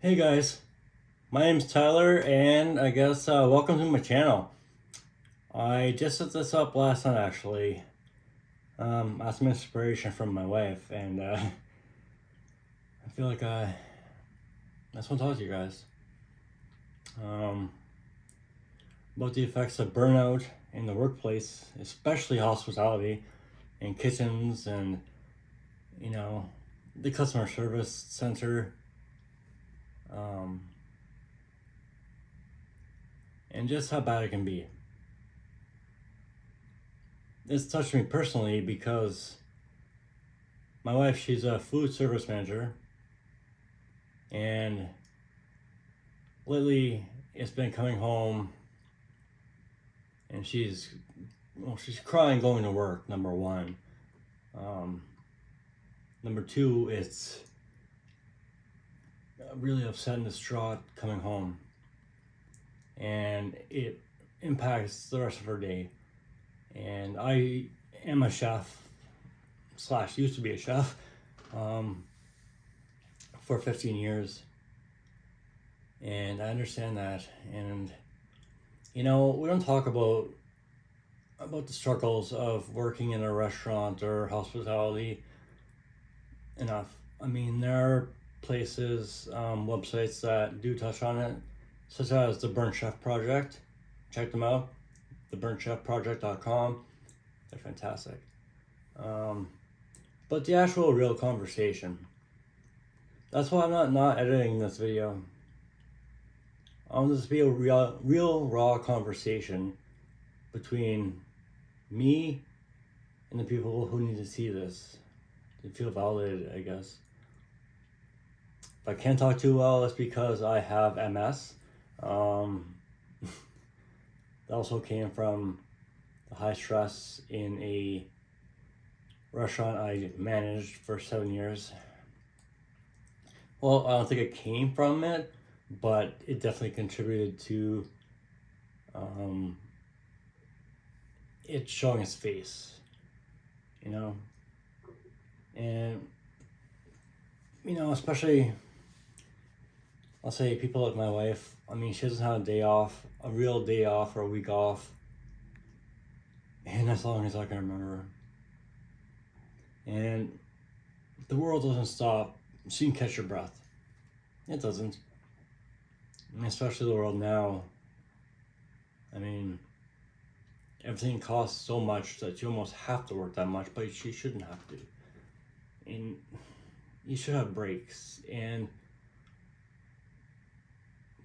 Hey guys, my name's Tyler, and I guess welcome to my channel. I just set this up last night actually. I had some inspiration from my wife, and I feel like I just want to talk to you guys um, about the effects of burnout in the workplace, especially hospitality and kitchens, and you know, the customer service center, um, and just how bad it can be. This touched me personally because my wife, she's a food service manager, and lately it's been coming home and she's crying going to work, number one. um, Number two, it's really upset and distraught coming home, and it impacts the rest of her day. And I am a chef slash used to be a chef um, for 15 years, and I understand that. And we don't talk about the struggles of working in a restaurant or hospitality enough. I mean, there are places, websites that do touch on it, such as the Burnt Chef Project. Check them out, theburnchefproject.com. They're fantastic. Um, but the actual real conversation. That's why I'm not editing this video. I want this to be a real raw conversation between me and the people who need to see this to feel validated, I guess. If I can't talk too well, that's because I have MS. That also came from the high stress in a restaurant I managed for 7 years. Well, I don't think it came from it, but it definitely contributed to it showing its face, you know? And, especially, I'll say people like my wife, I mean, she doesn't have a day off, a real day off or a week off, and as long as I can remember. And the world doesn't stop so you can catch your breath. It doesn't. I mean, especially the world now. I mean, everything costs so much that you almost have to work that much, but you shouldn't have to. And you should have breaks, and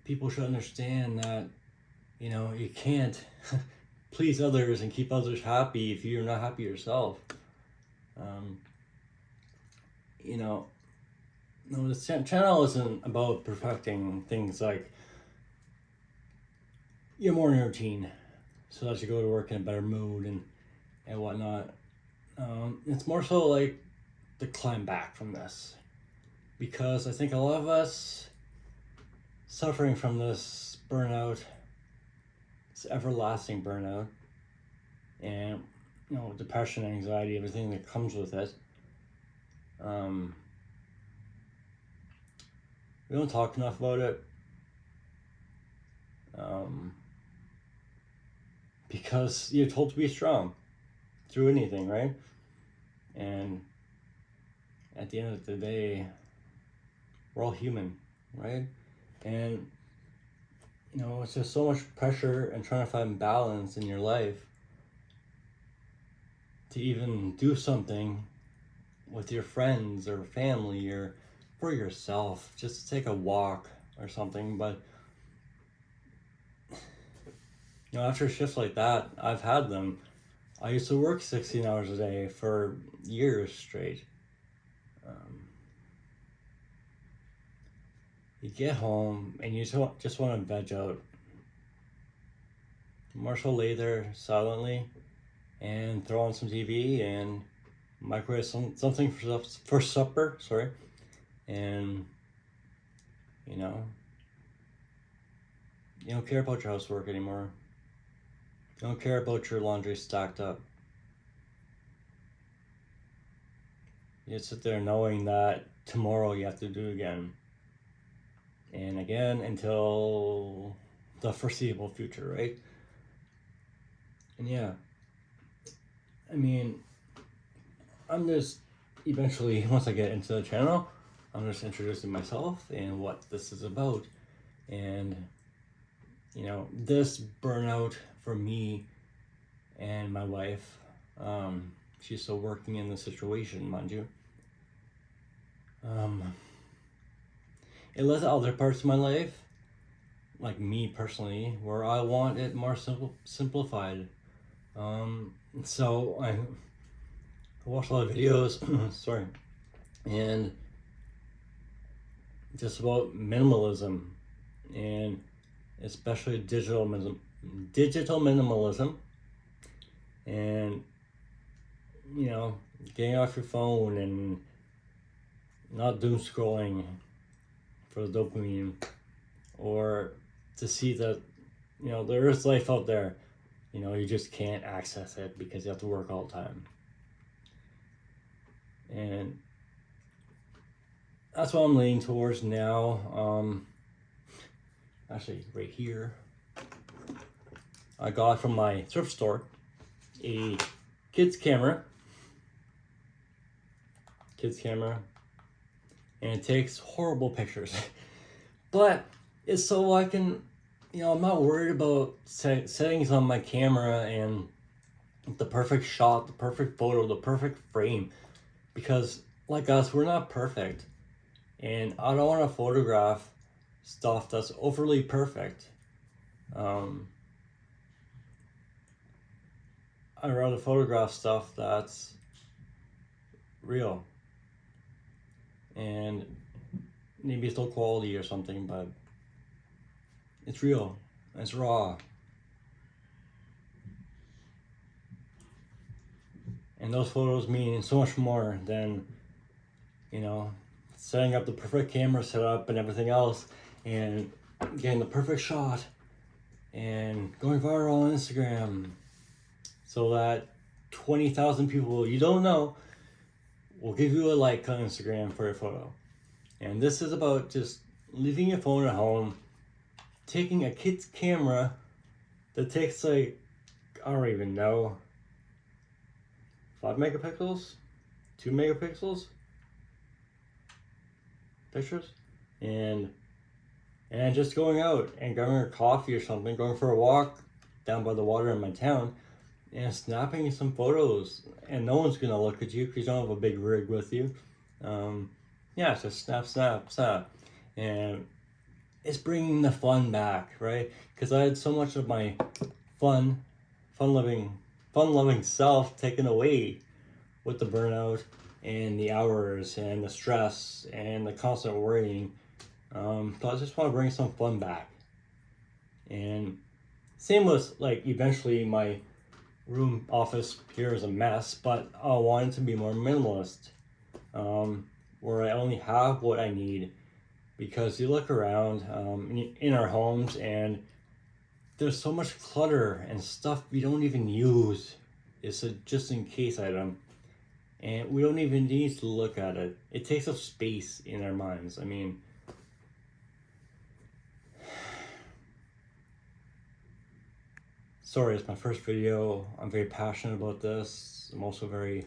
people should understand that, you can't please others and keep others happy if you're not happy yourself. Um, no, this channel isn't about perfecting things like your morning routine so that you go to work in a better mood and whatnot. It's more so like to climb back from this, because I think a lot of us suffering from this burnout, this everlasting burnout, and depression, anxiety, everything that comes with it. We don't talk enough about it, because you're told to be strong through anything, right? And at the end of the day, we're all human, right? And it's just so much pressure and trying to find balance in your life to even do something with your friends or family or for yourself, just to take a walk or something. But after shifts like that, I've had them. I used to work 16 hours a day for years straight. You get home and you just want to veg out. Marshall lay there silently and throw on some TV and microwave something for supper. Sorry, and you don't care about your housework anymore. You don't care about your laundry stacked up. You sit there knowing that tomorrow you have to do it again. and again until the foreseeable future, right? And yeah, I mean, I'm just eventually, once I get into the channel, I'm just introducing myself and what this is about. And, this burnout for me and my wife, she's still working in the situation, mind you. It led to other parts of my life, like me personally, where I want it more simplified. So I watched a lot of videos, sorry, and just about minimalism, and especially digital minimalism, and getting off your phone and not doom scrolling for the dopamine, or to see that there is life out there. You just can't access it because you have to work all the time. And that's what I'm leaning towards now. Actually, right here, I got from my thrift store a kids camera, and it takes horrible pictures. But it's so I can, I'm not worried about settings on my camera and the perfect shot, the perfect photo, the perfect frame, because like us, we're not perfect, and I don't want to photograph stuff that's overly perfect. I'd rather photograph stuff that's real and maybe it's low quality or something, but it's real, it's raw. And those photos mean so much more than, setting up the perfect camera setup and everything else and getting the perfect shot and going viral on Instagram so that 20,000 people you don't know will give you a like on Instagram for your photo. And this is about just leaving your phone at home, taking a kid's camera that takes I don't even know, 5 megapixels, 2 megapixels pictures, and just going out and grabbing a coffee or something, going for a walk down by the water in my town, and snapping some photos. And no one's gonna look at you because you don't have a big rig with you. It's just snap, and it's bringing the fun back, right? Because I had so much of my fun-loving self taken away with the burnout and the hours and the stress and the constant worrying. So I just want to bring some fun back. And same with eventually my room office here is a mess, but I want it to be more minimalist, where I only have what I need. Because you look around in our homes and there's so much clutter and stuff we don't even use. It's a just in case item, and we don't even need to look at it. It takes up space in our minds. I mean, sorry, it's my first video. I'm very passionate about this. I'm also very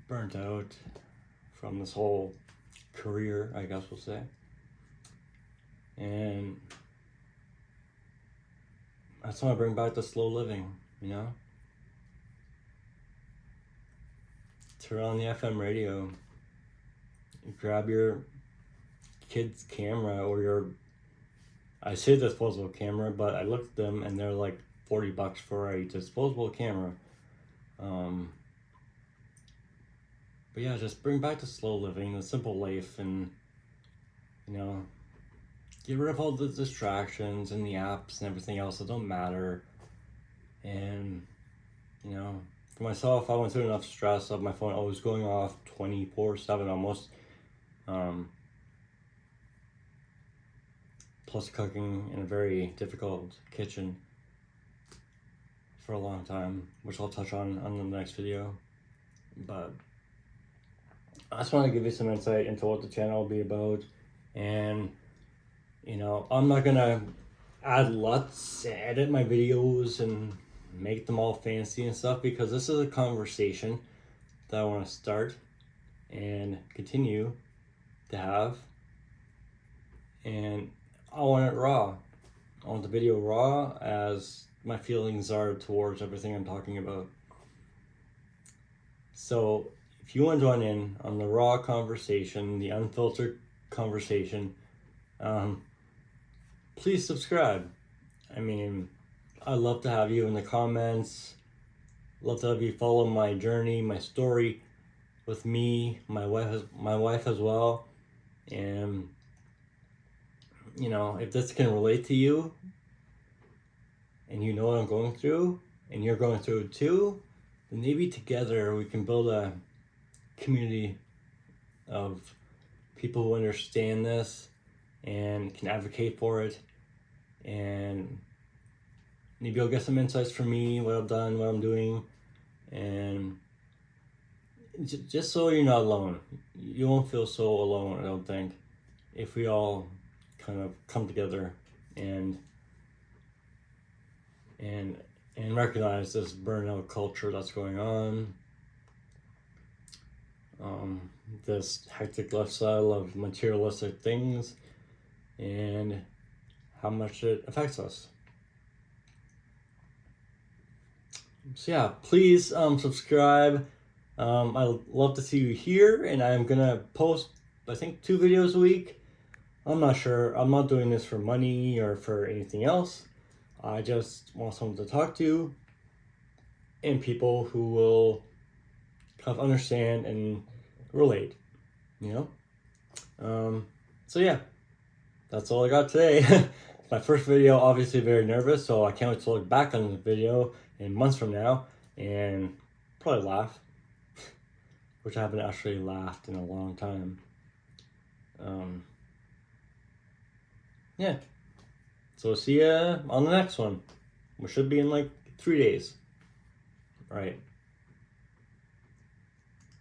burnt out from this whole career, I guess we'll say. And I just want to bring back the slow living, Turn on the FM radio, grab your kid's camera or I say disposable camera, but I looked at them and they're like $40 for a disposable camera. But yeah, just bring back the slow living, the simple life, and get rid of all the distractions and the apps and everything else that don't matter. And for myself, I went through enough stress of my phone always going off 24/7 almost, plus cooking in a very difficult kitchen for a long time, which I'll touch on the next video. But I just want to give you some insight into what the channel will be about, and I'm not gonna add LUTs, edit my videos, and make them all fancy and stuff, because this is a conversation that I want to start and continue to have, and I want it raw. I want the video raw as my feelings are towards everything I'm talking about. So if you want to join in on the raw conversation, the unfiltered conversation, please subscribe. I mean, I'd love to have you in the comments. Love to have you follow my journey, my story with me, my wife as well. And if this can relate to you, and you know what I'm going through, and you're going through it too, then maybe together we can build a community of people who understand this and can advocate for it. And maybe you'll get some insights from me, what I've done, what I'm doing, and just so you're not alone. You won't feel so alone, I don't think, if we all kind of come together and recognize this burnout culture that's going on, this hectic lifestyle of materialistic things, and how much it affects us. So yeah, please subscribe. I'd love to see you here, and I'm gonna post, I think, 2 videos a week. I'm not sure. I'm not doing this for money or for anything else. I just want someone to talk to, and people who will kind of understand and relate, So yeah, that's all I got today. My first video, obviously very nervous, so I can't wait to look back on the video in months from now and probably laugh, which I haven't actually laughed in a long time. Yeah. So see ya on the next one, which should be in like 3 days. All right.